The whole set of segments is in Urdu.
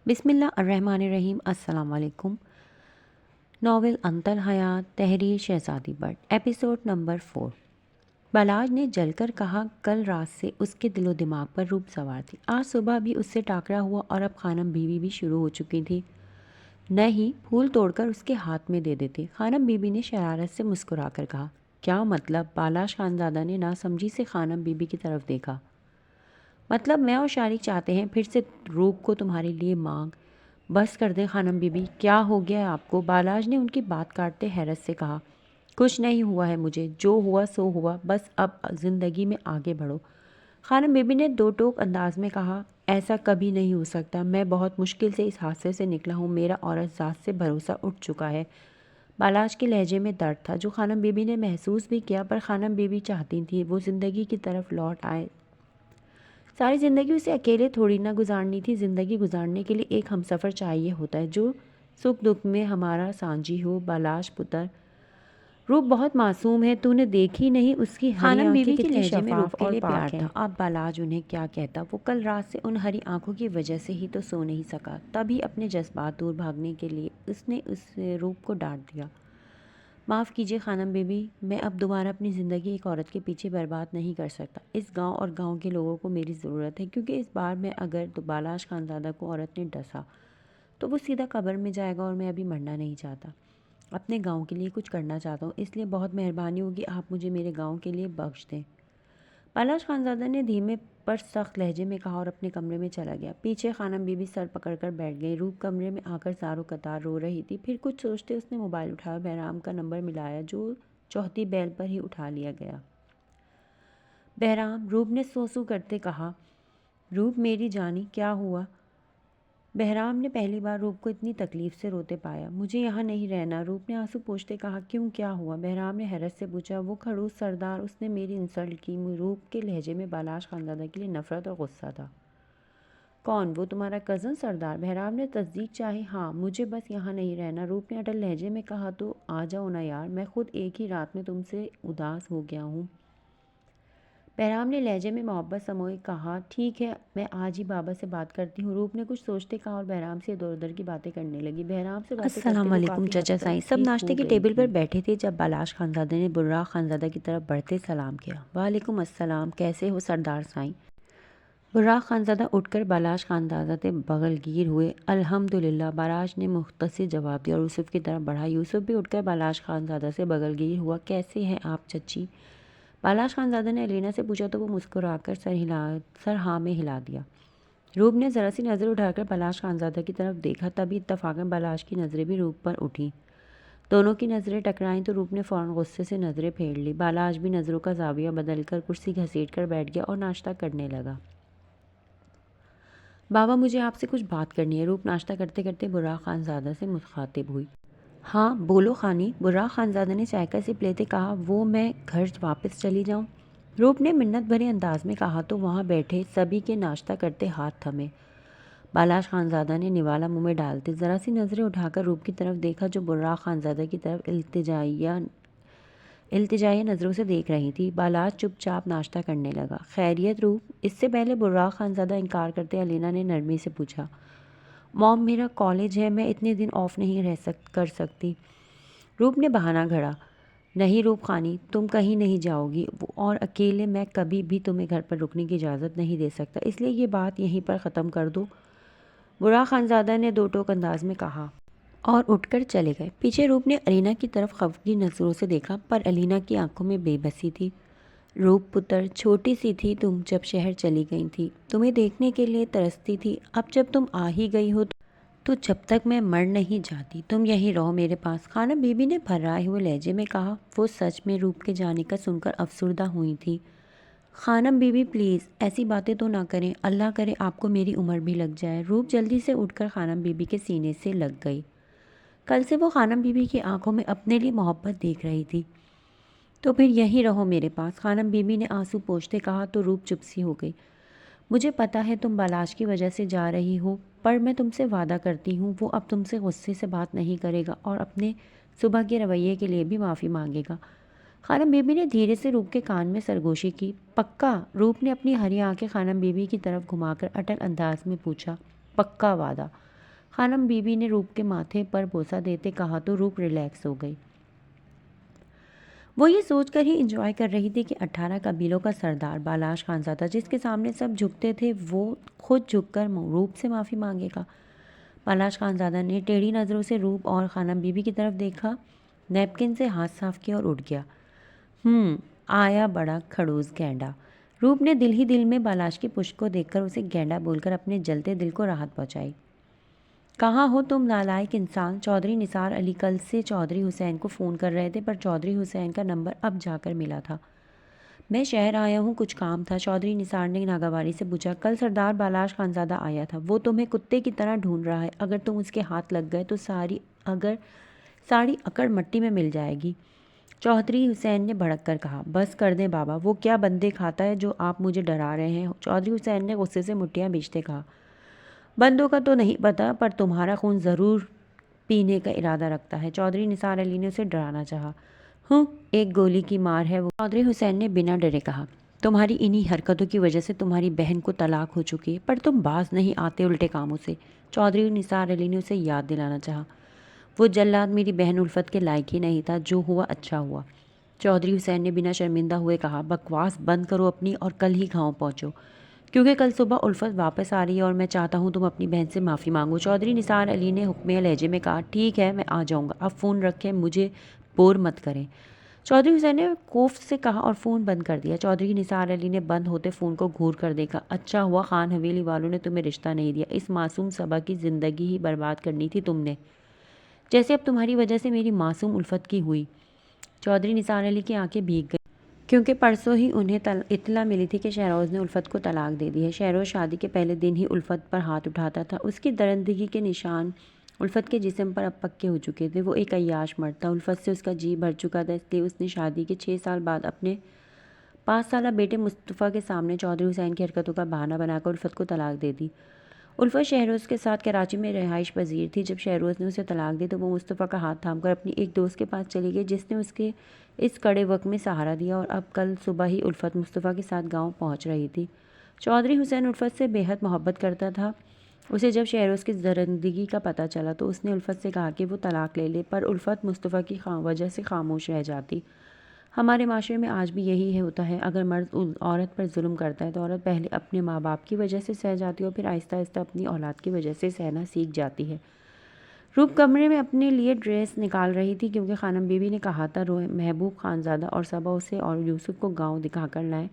بسم اللہ الرحمن الرحیم۔ السلام علیکم۔ ناول انتل حیات، تحریر شہزادی بٹ، ایپیسوڈ نمبر 4۔ بالاج نے جل کر کہا، کل رات سے اس کے دل و دماغ پر روپ سوار تھی۔ آج صبح بھی اس سے ٹاکرا ہوا اور اب خانم بیوی بھی شروع ہو چکی تھی۔ نہیں، پھول توڑ کر اس کے ہاتھ میں دے دیتے۔ خانم بیوی نے شرارت سے مسکرا کر کہا۔ کیا مطلب؟ بالاش خانزادہ نے ناسمجھی سے خانم بیوی کی طرف دیکھا۔ مطلب میں اور شارق چاہتے ہیں پھر سے روپ کو تمہارے لیے مانگ۔ بس کر دیں خانم بیوی، کیا ہو گیا آپ کو؟ بالاج نے ان کی بات کاٹتے حیرت سے کہا۔ کچھ نہیں ہوا ہے مجھے، جو ہوا سو ہوا، بس اب زندگی میں آگے بڑھو۔ خانم بیوی نے دو ٹوک انداز میں کہا، ایسا کبھی نہیں ہو سکتا، میں بہت مشکل سے اس حادثے سے نکلا ہوں، میرا عورت ذات سے بھروسہ اٹھ چکا ہے۔ بالاج کے لہجے میں درد تھا جو خانم بیوی نے محسوس بھی کیا، پر خانم بیوی چاہتی تھی وہ زندگی کی طرف لوٹ آئے۔ ساری زندگی اسے اکیلے تھوڑی نہ گزارنی تھی، زندگی گزارنے کے لیے ایک ہمسفر چاہیے ہوتا ہے جو سکھ دکھ میں ہمارا سانجھی ہو۔ بالاش پتر، روپ بہت معصوم ہے، تو نے دیکھی نہیں اس کی ہری آنکھیں کتنی شفاف اور پاک ہیں۔ اب بالاج انہیں کیا کہتا، وہ کل رات سے ان ہری آنکھوں کی وجہ سے ہی تو سو نہیں سکا۔ تبھی اپنے جذبات دور بھاگنے کے لیے اس نے روپ کو ڈانٹ دیا۔ معاف کیجیے خانم بیوی، میں اب دوبارہ اپنی زندگی ایک عورت کے پیچھے برباد نہیں کر سکتا۔ اس گاؤں اور گاؤں کے لوگوں کو میری ضرورت ہے، کیونکہ اس بار میں اگر تو بالاش خانزادہ کو عورت نے ڈسا تو وہ سیدھا قبر میں جائے گا، اور میں ابھی مرنا نہیں چاہتا، اپنے گاؤں کے لیے کچھ کرنا چاہتا ہوں، اس لیے بہت مہربانی ہوگی آپ مجھے میرے گاؤں کے لیے بخش دیں۔ بالاش خانزادہ نے دھیمے پر سخت لہجے میں کہا اور اپنے کمرے میں چلا گیا۔ پیچھے خانم بیوی سر پکڑ کر بیٹھ گئی۔ روپ کمرے میں آ کر زاروں قطار رو رہی تھی۔ پھر کچھ سوچتے اس نے موبائل اٹھایا، بہرام کا نمبر ملایا جو چوتھی بیل پر ہی اٹھا لیا گیا۔ بہرام، روپ نے سو کرتے کہا۔ روپ میری جانی، کیا ہوا؟ بہرام نے پہلی بار روپ کو اتنی تکلیف سے روتے پایا۔ مجھے یہاں نہیں رہنا، روپ نے آنسو پوچھتے کہا۔ کیوں، کیا ہوا؟ بہرام نے حیرت سے پوچھا۔ وہ کھڑوس سردار، اس نے میری انسلٹ کی۔ روپ کے لہجے میں بالاش خانزادہ کے لیے نفرت اور غصہ تھا۔ کون؟ وہ تمہارا کزن سردار؟ بہرام نے تصدیق چاہی۔ ہاں، مجھے بس یہاں نہیں رہنا، روپ نے اٹل لہجے میں کہا۔ تو آ جاؤ نا یار، میں خود ایک ہی رات میں تم سے اداس ہو گیا ہوں۔ بہرام نے لہجے میں محبت سموئے کہا، ٹھیک ہے، میں آج ہی بابا سے بات کرتی ہوں۔ روپ نے کچھ سوچتے کہا اور بہرام سے ادھر ادھر کی باتیں کرنے لگی۔ بہرام سے باتیں کرتے السلام کرتے وہ علیکم کافی چچا حد سائیں۔ تک سب ٹھیک ناشتے ہو کے گئی ٹیبل پر تھی۔ بیٹھے تھے جب بالاش خانزادہ نے براق خانزادہ کی طرف بڑھتے سلام کیا۔ وعلیکم السلام، کیسے ہو سردار سائیں؟ براق خانزادہ اٹھ کر بالاش خانزادہ سے بغل گیر ہوئے۔ الحمدللہ، بالاش نے مختصر جواب دیا اور یوسف کی طرف بڑھا۔ یوسف بھی اٹھ کر بالاش خانزادہ سے بغل گیر ہوا۔ کیسے ہیں آپ چچی؟ بالاش خانزادہ نے علینا سے پوچھا تو وہ مسکرا کر سر ہاں میں ہلا دیا۔ روپ نے ذرا سی نظر اٹھا کر بالاش خانزادہ کی طرف دیکھا، تبھی اتفاقاً بالاش کی نظریں بھی روپ پر اٹھیں۔ دونوں کی نظریں ٹکرائیں تو روپ نے فوراً غصے سے نظریں پھیر لی۔ بالاش بھی نظروں کا زاویہ بدل کر کرسی گھسیٹ کر بیٹھ گیا اور ناشتہ کرنے لگا۔ بابا، مجھے آپ سے کچھ بات کرنی ہے، روپ ناشتہ کرتے کرتے براق خانزادہ سے مخاطب ہوئی۔ ہاں بولو خانی، براق خانزادہ نے چائے کا سپ لیتے کہا۔ وہ میں گھر واپس چلی جاؤں؟ روپ نے منت بھرے انداز میں کہا تو وہاں بیٹھے سبھی کے ناشتہ کرتے ہاتھ تھمے۔ بالاش خانزادہ نے نوالا منہ میں ڈالتے ذرا سی نظریں اٹھا کر روپ کی طرف دیکھا جو براق خانزادہ کی طرف التجائیہ نظروں سے دیکھ رہی تھی۔ بالاش چپ چاپ ناشتہ کرنے لگا۔ خیریت روپ؟ اس سے پہلے براق خانزادہ انکار کرتے علینا نے نرمی سے پوچھا۔ موم، میرا کالج ہے، میں اتنے دن آف نہیں کر سکتی، روپ نے بہانہ گھڑا۔ نہیں روپ خانی، تم کہیں نہیں جاؤ گی، اور اکیلے میں کبھی بھی تمہیں گھر پر رکنے کی اجازت نہیں دے سکتا، اس لیے یہ بات یہیں پر ختم کر دو، براق خانزادہ نے دو ٹوک انداز میں کہا اور اٹھ کر چلے گئے۔ پیچھے روپ نے علینا کی طرف خفگی نظروں سے دیکھا، پر علینا کی آنکھوں میں بے بسی تھی۔ روپ پتر، چھوٹی سی تھی تم جب شہر چلی گئی تھی، تمہیں دیکھنے کے لیے ترستی تھی، اب جب تم آ ہی گئی ہو تو جب تک میں مر نہیں جاتی تم یہیں رہو میرے پاس، خانم بیوی نے بھرائے ہوئے لہجے میں کہا۔ وہ سچ میں روپ کے جانے کا سن کر افسردہ ہوئی تھی۔ خانم بیوی پلیز ایسی باتیں تو نہ کریں، اللہ کرے آپ کو میری عمر بھی لگ جائے۔ روپ جلدی سے اٹھ کر خانم بیوی کے سینے سے لگ گئی۔ کل سے وہ خانم بیوی کی آنکھوں میں اپنے لیے محبت دیکھ رہی تھی۔ تو پھر یہیں رہو میرے پاس، خانم بیوی نے آنسو پوچھتے کہا تو روپ چپ سی ہو گئی۔ مجھے پتا ہے تم بالاش کی وجہ سے جا رہی ہو، پر میں تم سے وعدہ کرتی ہوں وہ اب تم سے غصے سے بات نہیں کرے گا اور اپنے صبح کے رویے کے لیے بھی معافی مانگے گا۔ خانم بیوی نے دھیرے سے روپ کے کان میں سرگوشی کی۔ پکا؟ روپ نے اپنی ہری آنکھیں خانم بیوی کی طرف گھما کر اٹل انداز میں پوچھا۔ پکا وعدہ، خانم بی بی نے روپ کے ماتھے پر بوسہ دیتے کہا تو روپ ریلیکس ہو گئی۔ وہ یہ سوچ کر ہی انجوائے کر رہی تھی کہ 18 قبیلوں کا سردار بالاش خانزادہ جس کے سامنے سب جھکتے تھے وہ خود جھک کر روپ سے معافی مانگے گا۔ بالاش خانزادہ نے ٹیڑھی نظروں سے روپ اور خانم بی بی کی طرف دیکھا، نیپکن سے ہاتھ صاف کیا اور اٹھ گیا۔ آیا بڑا کھڑوس گینڈا۔ روپ نے دل ہی دل میں بالاش کی پشت کو دیکھ کر اسے گینڈا بول کر اپنے جلتے دل کو راحت پہنچائی۔ کہاں ہو تم نالائق انسان؟ چودھری نثار علی کل سے چودھری حسین کو فون کر رہے تھے پر چودھری حسین کا نمبر اب جا کر ملا تھا۔ میں شہر آیا ہوں، کچھ کام تھا۔ چودھری نثار نے ناگواری سے پوچھا۔ کل سردار بالاش خانزادہ آیا تھا، وہ تمہیں کتے کی طرح ڈھونڈ رہا ہے، اگر تم اس کے ہاتھ لگ گئے تو ساری اکڑ مٹی میں مل جائے گی۔ چودھری حسین نے بھڑک کر کہا، بس کر دیں بابا، وہ کیا بندے کھاتا ہے جو آپ مجھے ڈرا رہے ہیں؟ چودھری حسین نے غصے سے مٹھیاں بھیجتے کہا، بندوں کا تو نہیں پتا پر تمہارا خون ضرور پینے کا ارادہ رکھتا ہے۔ چودھری نثار علی نے اسے ڈرانا چاہا۔ ایک گولی کی مار ہے وہ۔ چودھری حسین نے بنا ڈرے کہا، تمہاری انہی حرکتوں کی وجہ سے تمہاری بہن کو طلاق ہو چکی ہے، پر تم باز نہیں آتے الٹے کاموں سے۔ چودھری نثار علی نے اسے یاد دلانا چاہا، وہ جلاد میری بہن الفت کے لائق ہی نہیں تھا، جو ہوا اچھا ہوا۔ چودھری حسین نے بنا شرمندہ ہوئے کہا، بکواس بند کرو اپنی اور کل ہی گاؤں پہنچو، کیونکہ کل صبح الفت واپس آ رہی ہے اور میں چاہتا ہوں تم اپنی بہن سے معافی مانگو۔ چودھری نثار علی نے حکمیہ لہجے میں کہا، ٹھیک ہے میں آ جاؤں گا، اب فون رکھیں، مجھے بور مت کریں۔ چودھری حسین نے کوفت سے کہا اور فون بند کر دیا۔ چودھری نثار علی نے بند ہوتے فون کو گھور کر دیکھا، اچھا ہوا خان حویلی والوں نے تمہیں رشتہ نہیں دیا، اس معصوم صبا کی زندگی ہی برباد کرنی تھی تم نے، جیسے اب تمہاری وجہ سے میری معصوم الفت کی ہوئی۔ چودھری نثار علی کی آنکھیں بھیگ گئیں، کیونکہ پرسوں ہی انہیں اطلاع ملی تھی کہ شہروز نے الفت کو طلاق دے دی ہے۔ شہروز شادی کے پہلے دن ہی الفت پر ہاتھ اٹھاتا تھا، اس کی درندگی کے نشان الفت کے جسم پر اب پکے ہو چکے تھے۔ وہ ایک عیاش مرد تھا، الفت سے اس کا جی بھر چکا تھا، اس لیے اس نے شادی کے 6 سال بعد اپنے 5 سالہ بیٹے مصطفیٰ کے سامنے چودھری حسین کی حرکتوں کا بہانہ بنا کر الفت کو طلاق دے دی۔ الفت شہروز کے ساتھ کراچی میں رہائش پذیر تھی۔ جب شہروز نے اسے طلاق دی تو وہ مصطفیٰ کا ہاتھ تھام کر اپنی ایک دوست کے پاس چلی گئی، جس نے اس کے اس کڑے وقت میں سہارا دیا، اور اب کل صبح ہی الفت مصطفیٰ کے ساتھ گاؤں پہنچ رہی تھی۔ چودھری حسین الفت سے بے حد محبت کرتا تھا۔ اسے جب شہروز کی درندگی کا پتہ چلا تو اس نے الفت سے کہا کہ وہ طلاق لے لے، پر الفت مصطفیٰ کی وجہ سے خاموش رہ جاتی۔ ہمارے معاشرے میں آج بھی یہی ہوتا ہے، اگر مرد عورت پر ظلم کرتا ہے تو عورت پہلے اپنے ماں باپ کی وجہ سے سہ جاتی ہے اور پھر آہستہ آہستہ اپنی اولاد کی وجہ سے سہنا سیکھ جاتی ہے۔ روپ کمرے میں اپنے لیے ڈریس نکال رہی تھی، کیونکہ خانم بی بی نے کہا تھا محبوب خانزادہ اور صبا اسے اور یوسف کو گاؤں دکھا کر لائیں،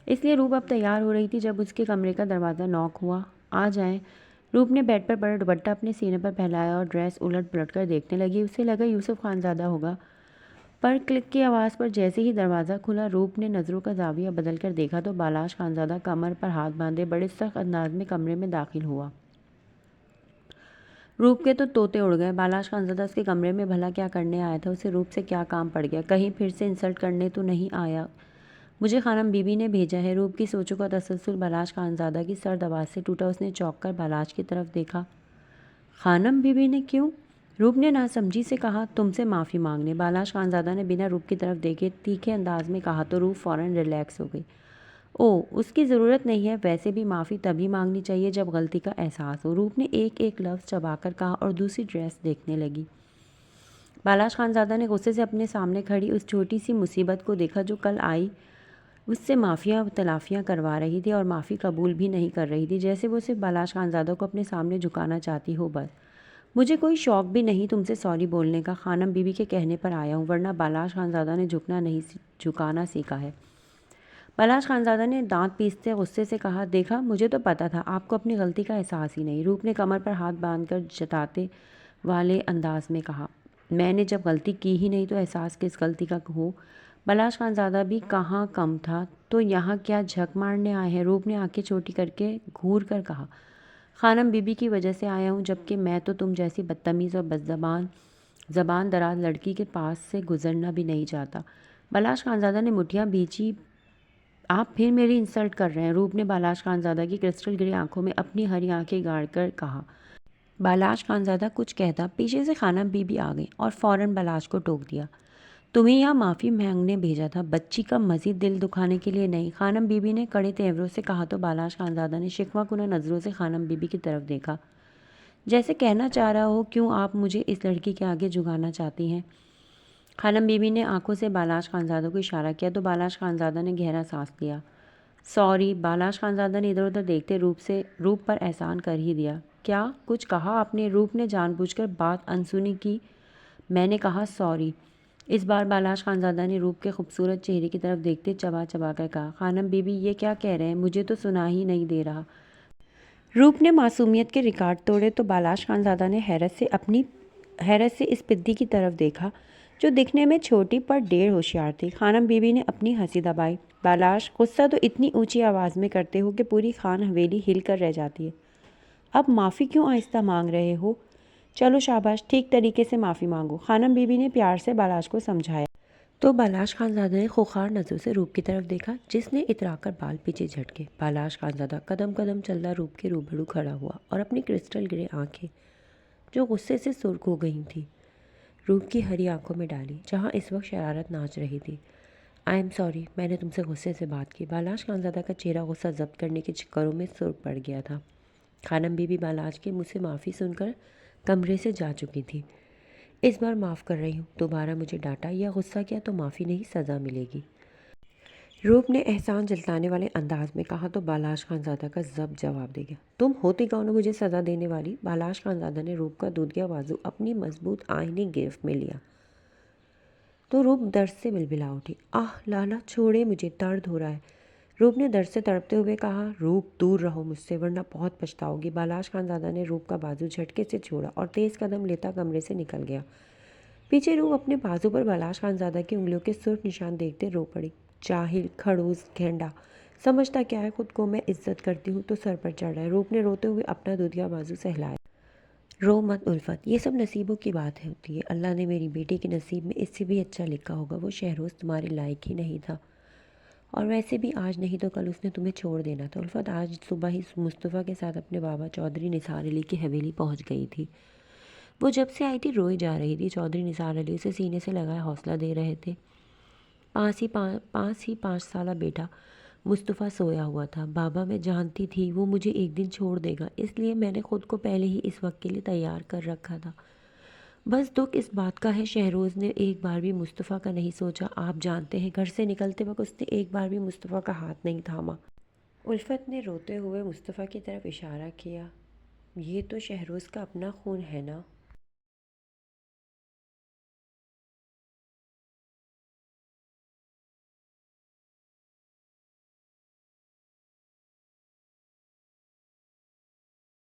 اس لیے روپ اب تیار ہو رہی تھی جب اس کے کمرے کا دروازہ نوک ہوا۔ آ جائیں۔ روپ نے بیڈ پر پڑا دوپٹہ اپنے سینے پر پھیلایا اور ڈریس الٹ پلٹ کر دیکھنے لگی۔ اسے لگا یوسف خانزادہ ہوگا، پر کلک کی آواز پر جیسے ہی دروازہ کھلا روپ نے نظروں کا زاویہ بدل کر دیکھا تو بالاش خانزادہ کمر پر ہاتھ باندھے بڑے سخت انداز میں کمرے میں داخل ہوا۔ روپ کے تو طوطے اڑ گئے۔ بالاش خانزادہ اس کے کمرے میں بھلا کیا کرنے آیا تھا؟ اسے روپ سے کیا کام پڑ گیا؟ کہیں پھر سے انسلٹ کرنے تو نہیں آیا؟ مجھے خانم بی بی نے بھیجا ہے۔ روپ کی سوچوں کا تسلسل بالاش خانزادہ کی سرد آواز سے ٹوٹا۔ اس نے چونک کر بالاش کی طرف دیکھا۔ خانم بی بی نے کیوں؟ روپ نے ناسمجھی سے کہا، تم سے معافی مانگنے۔ بالاش خانزادہ نے بنا روپ کی طرف دیکھے تیکھے انداز میں کہا تو روپ فوراً ریلیکس ہو گئی۔ اس کی ضرورت نہیں ہے، ویسے بھی معافی تبھی مانگنی چاہیے جب غلطی کا احساس ہو۔ روپ نے ایک ایک لفظ چبا کر کہا اور دوسری ڈریس دیکھنے لگی۔ بالاش خانزادہ نے غصے سے اپنے سامنے کھڑی اس چھوٹی سی مصیبت کو دیکھا جو کل آئی اس سے معافیاں تلافیاں کروا رہی تھی اور معافی قبول بھی نہیں کر رہی تھی، جیسے وہ صرف بالاش خانزادہ کو اپنے سامنے جھکانا چاہتی ہو بس۔ مجھے کوئی شوق بھی نہیں تم سے سوری بولنے کا، خانم بی بی کے کہنے پر آیا ہوں، ورنہ بالاش خانزادہ نے جھکانا سیکھا ہے۔ بالاش خانزادہ نے دانت پیستے غصے سے کہا، دیکھا مجھے تو پتا تھا آپ کو اپنی غلطی کا احساس ہی نہیں۔ روپ نے کمر پر ہاتھ باندھ کر جتاتے والے انداز میں کہا، میں نے جب غلطی کی ہی نہیں تو احساس کس غلطی کا ہو؟ بالاش خانزادہ بھی کہاں کم تھا، تو یہاں کیا جھک مارنے آئے ہیں؟ روپ نے آنکھیں چھوٹی کر کے گھور کر کہا، خانم بی بی کی وجہ سے آیا ہوں، جبکہ میں تو تم جیسی بدتمیز اور زبان دراز لڑکی کے پاس سے گزرنا بھی نہیں چاہتا۔ بالاش خانزادہ نے مٹھیاں بھیجی، آپ پھر میری انسلٹ کر رہے ہیں۔ روپ نے بالاش خانزادہ کی کرسٹل گرے آنکھوں میں اپنی ہری آنکھیں گاڑ کر کہا۔ بالاش خانزادہ کچھ کہتا پیچھے سے خانم بی بی آ گئی اور فوراً بالاش کو ٹوک دیا، تمہیں یہاں معافی مانگنے بھیجا تھا، بچی کا مزید دل دکھانے کے لیے نہیں۔ خانم بی بی نے کڑے تیوروں سے کہا تو بالاش خانزادہ نے شکوہ کنہ نظروں سے خانم بی بی کی طرف دیکھا، جیسے کہنا چاہ رہا ہو کیوں آپ مجھے اس لڑکی کے آگے جھکانا چاہتی ہیں۔ خانم بی بی نے آنکھوں سے بالاش خانزادہ کو اشارہ کیا تو بالاش خانزادہ نے گہرا سانس لیا۔ سوری، بالاش خانزادہ نے ادھر ادھر دیکھتے روپ پر احسان کر ہی دیا۔ کیا کچھ کہا آپ نے؟ روپ نے جان بوجھ کر بات انسنی کی۔ میں نے کہا سوری۔ اس بار بالاش خانزادہ نے روپ کے خوبصورت چہرے کی طرف دیکھتے چبا چبا کر کہا، خانم بی بی یہ کیا کہہ رہے ہیں؟ مجھے تو سنا ہی نہیں دے رہا۔ روپ نے معصومیت کے ریکارڈ توڑے تو بالاش خانزادہ نے حیرت سے اس پدی کی طرف دیکھا جو دکھنے میں چھوٹی پر ڈھیر ہوشیار تھی۔ خانم بی بی نے اپنی ہنسی دبائی۔ بالاش، غصہ تو اتنی اونچی آواز میں کرتے ہو کہ پوری خان حویلی ہل کر رہ جاتی ہے۔ اب معافی کیوں آہستہ مانگ رہے ہو؟ چلو شاباش، ٹھیک طریقے سے معافی مانگو، خانم بی بی نے پیار سے بالاش کو سمجھایا۔ تو بالاش خانزادہ نے خوخار نظروں سے روپ کی طرف دیکھا جس نے اترا کر بال پیچھے جھٹکے۔ بالاش خانزادہ قدم قدم چلتا روپ کے روبرو کھڑا ہوا اور اپنی کرسٹل گرے آنکھیں جو غصے سے سرخ ہو گئی تھیں روپ کی ہری آنکھوں میں ڈالی جہاں اس وقت شرارت ناچ رہی تھی۔ آئی ایم سوری، میں نے تم سے غصے سے بات کی۔ بالاش خانزادہ کا چہرہ غصہ ضبط کرنے کے چکروں میں سرخ پڑ گیا تھا۔ خانم بی بی بالاش کے منہ سے معافی سن کر کمرے سے جا چکی تھی۔ اس بار معاف کر رہی ہوں، دوبارہ مجھے ڈانٹا یا غصہ کیا تو معافی نہیں، سزا ملے گی، روپ نے احسان جلتانے والے انداز میں کہا تو بالاش خانزادہ کا ضبط جواب دے گیا، تم ہوتی کون ہو مجھے سزا دینے والی؟ بالاش خانزادہ نے روپ کا دودھیا بازو اپنی مضبوط آئینی گرفت میں لیا تو روپ درد سے بلبلا اٹھی۔ آہ لالا، چھوڑے مجھے، درد ہو رہا ہے، روپ نے درد سے تڑپتے ہوئے کہا۔ روپ، دور رہو مجھ سے ورنہ بہت پچھتاؤ گی۔ بالاش خانزادہ نے روپ کا بازو جھٹکے سے چھوڑا اور تیز قدم لیتا کمرے سے نکل گیا۔ پیچھے روپ اپنے بازو پر بالاش خانزادہ کی انگلیوں کے سرخ نشان دیکھتے رو پڑی۔ جاہل، کھڑوس، گھینڈا، سمجھتا کیا ہے خود کو؟ میں عزت کرتی ہوں تو سر پر چڑھ رہا ہے۔ روپ نے روتے ہوئے اپنا دودھیا بازو سہلایا۔ رو مت الفت، یہ سب نصیبوں کی بات ہوتی ہے، اللہ نے میری بیٹی کے نصیب میں اس سے بھی اچھا لکھا ہوگا۔ وہ شہروز تمہارے لائق ہی نہیں تھا، اور ویسے بھی آج نہیں تو کل اس نے تمہیں چھوڑ دینا تھا۔ الفت آج صبح ہی مصطفیٰ کے ساتھ اپنے بابا چودھری نثار علی کی حویلی پہنچ گئی تھی۔ وہ جب سے آئی تھی روئی جا رہی تھی۔ چودھری نثار علی اسے سینے سے لگائے حوصلہ دے رہے تھے۔ پاس ہی 5 سالہ بیٹا مصطفیٰ سویا ہوا تھا۔ بابا، میں جانتی تھی وہ مجھے ایک دن چھوڑ دے گا، اس لیے میں نے خود کو پہلے ہی اس وقت کے لیے تیار کر رکھا تھا۔ بس دکھ اس بات کا ہے شہروز نے ایک بار بھی مصطفیٰ کا نہیں سوچا۔ آپ جانتے ہیں گھر سے نکلتے وقت اس نے ایک بار بھی مصطفیٰ کا ہاتھ نہیں تھاما۔ الفت نے روتے ہوئے مصطفیٰ کی طرف اشارہ کیا۔ یہ تو شہروز کا اپنا خون ہے نا؟